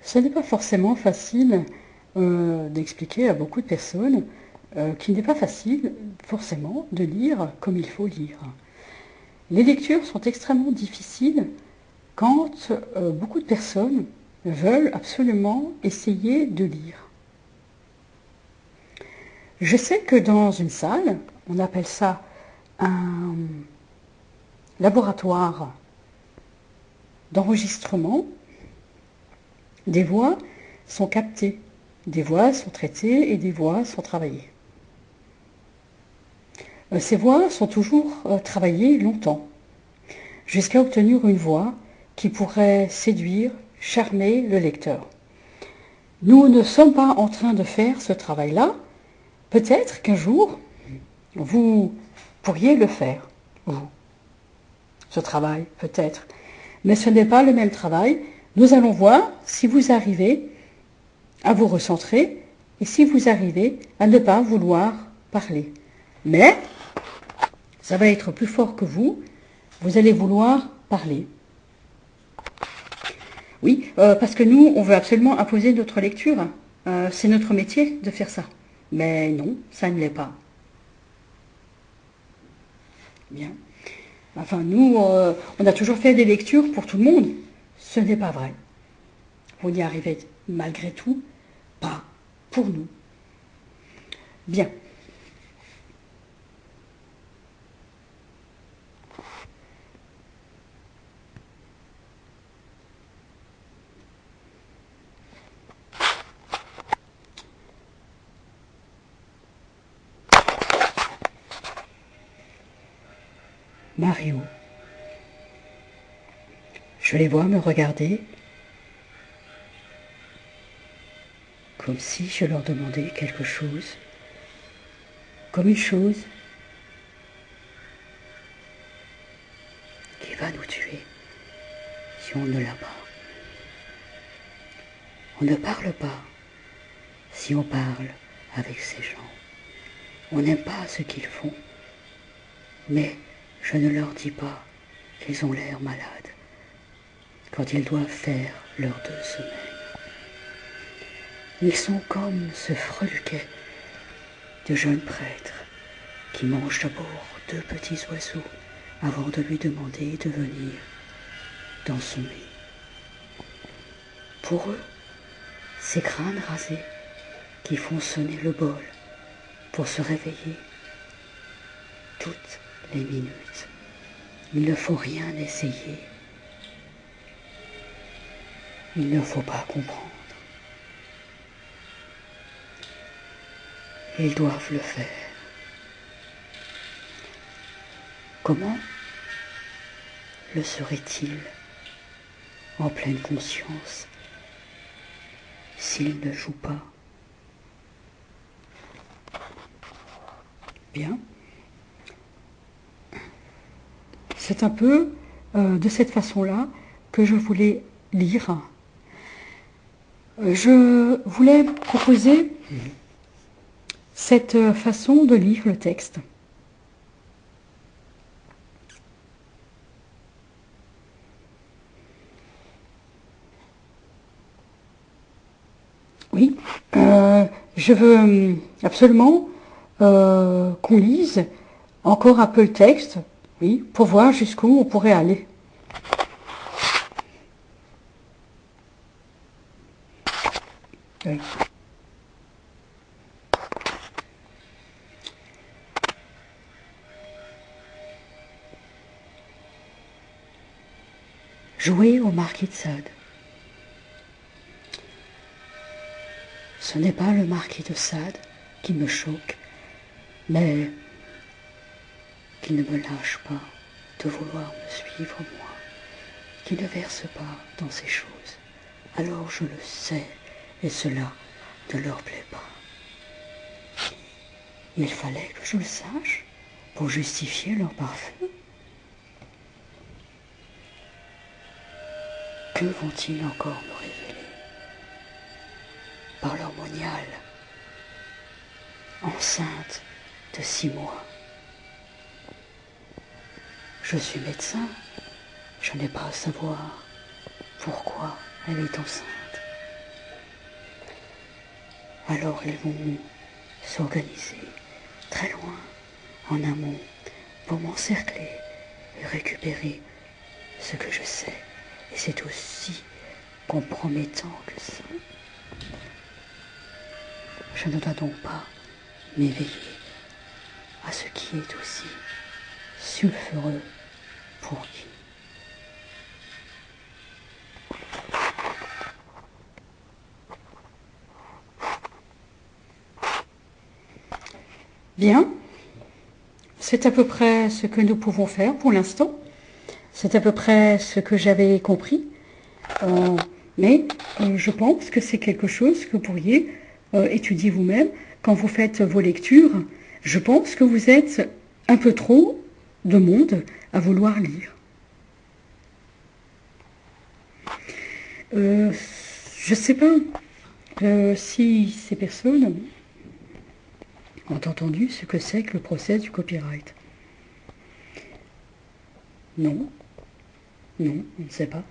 Ce n'est pas forcément facile d'expliquer à beaucoup de personnes qu'il n'est pas facile forcément de lire comme il faut lire. Les lectures sont extrêmement difficiles quand beaucoup de personnes veulent absolument essayer de lire. Je sais que dans une salle, on appelle ça un laboratoire d'enregistrement, des voix sont captées, des voix sont traitées et des voix sont travaillées. Ces voix sont toujours travaillées longtemps, jusqu'à obtenir une voix qui pourrait séduire, charmer le lecteur. Nous ne sommes pas en train de faire ce travail-là. Peut-être qu'un jour, vous pourriez le faire, vous. Ce travail, peut-être. Mais ce n'est pas le même travail. Nous allons voir si vous arrivez à vous recentrer et si vous arrivez à ne pas vouloir parler. Mais ça va être plus fort que vous. Vous allez vouloir parler. Oui, parce que nous, on veut absolument imposer notre lecture. C'est notre métier de faire ça. Mais non, ça ne l'est pas. Bien. Enfin, nous, on a toujours fait des lectures pour tout le monde. Ce n'est pas vrai. Vous y arrivez malgré tout, pas pour nous. Bien. Mario. Je les vois me regarder comme si je leur demandais quelque chose, comme une chose qui va nous tuer si on ne l'a pas. On ne parle pas si on parle avec ces gens. On n'aime pas ce qu'ils font, mais je ne leur dis pas qu'ils ont l'air malades quand ils doivent faire leurs 2 semaines. Ils sont comme ce freluquet de jeunes prêtres qui mangent d'abord 2 petits oiseaux avant de lui demander de venir dans son lit. Pour eux, ces crânes rasés qui font sonner le bol pour se réveiller toutes les minutes. Il ne faut rien essayer. Il ne faut pas comprendre. Ils doivent le faire. Comment le serait-il en pleine conscience s'il ne joue pas? Bien. C'est un peu de cette façon-là que je voulais lire. Je voulais proposer cette façon de lire le texte. Oui, je veux absolument qu'on lise encore un peu le texte, oui, pour voir jusqu'où on pourrait aller. Oui. Jouer au Marquis de Sade. Ce n'est pas le Marquis de Sade qui me choque, mais qu'il ne me lâche pas de vouloir me suivre moi, qu'il ne verse pas dans ces choses. Alors je le sais, et cela ne leur plaît pas. Il fallait que je le sache pour justifier leur parfum. Que vont-ils encore me révéler par leur moniale, enceinte de 6 mois? Je suis médecin, je n'ai pas à savoir pourquoi elle est enceinte. Alors ils vont s'organiser très loin, en amont, pour m'encercler et récupérer ce que je sais. Et c'est aussi compromettant que ça. Je ne dois donc pas m'éveiller à ce qui est aussi sulfureux pour qui. Bien, c'est à peu près ce que nous pouvons faire pour l'instant. C'est à peu près ce que j'avais compris. Mais je pense que c'est quelque chose que vous pourriez étudier vous-même quand vous faites vos lectures. Je pense que vous êtes un peu trop de monde à vouloir lire. Je ne sais pas si ces personnes ont entendu ce que c'est que le procès du copyright. Non, non, on ne sait pas.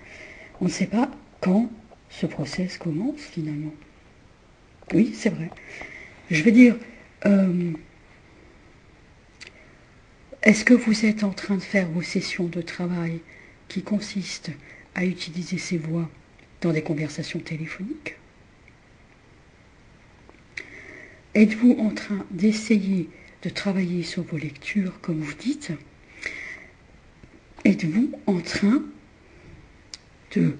On ne sait pas quand ce process commence finalement. Oui, c'est vrai. Je veux dire, est-ce que vous êtes en train de faire vos sessions de travail qui consistent à utiliser ces voix dans des conversations téléphoniques? Êtes-vous en train d'essayer de travailler sur vos lectures, comme vous dites? Êtes-vous en train de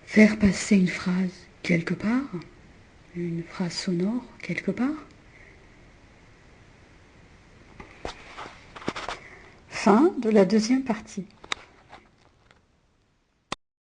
faire passer une phrase quelque part? Une phrase sonore quelque part? Fin de la deuxième partie.